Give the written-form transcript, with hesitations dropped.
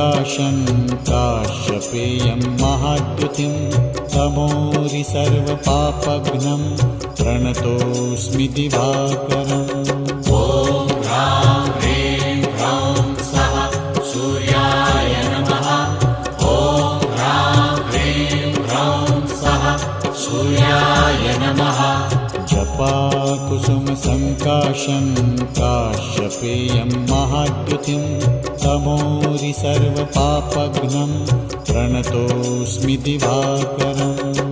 सङ्काशं काश्यपेयं महाद्युतिं तमोरि सर्वपापघ्नं प्रणतोऽस्मि दिवाकरम्। ॐ ह्रां ह्रीं ह्रौं स्वः सूर्याय नमः। ॐ ह्रां ह्रीं ह्रौं स्वः सूर्याय नमः। जपाकुसुमसङ्काशं काश्यपेयं महाद्युतिं तमोरि सर्वपापघ्नं प्रणतोऽस्मि दिवाकरम्।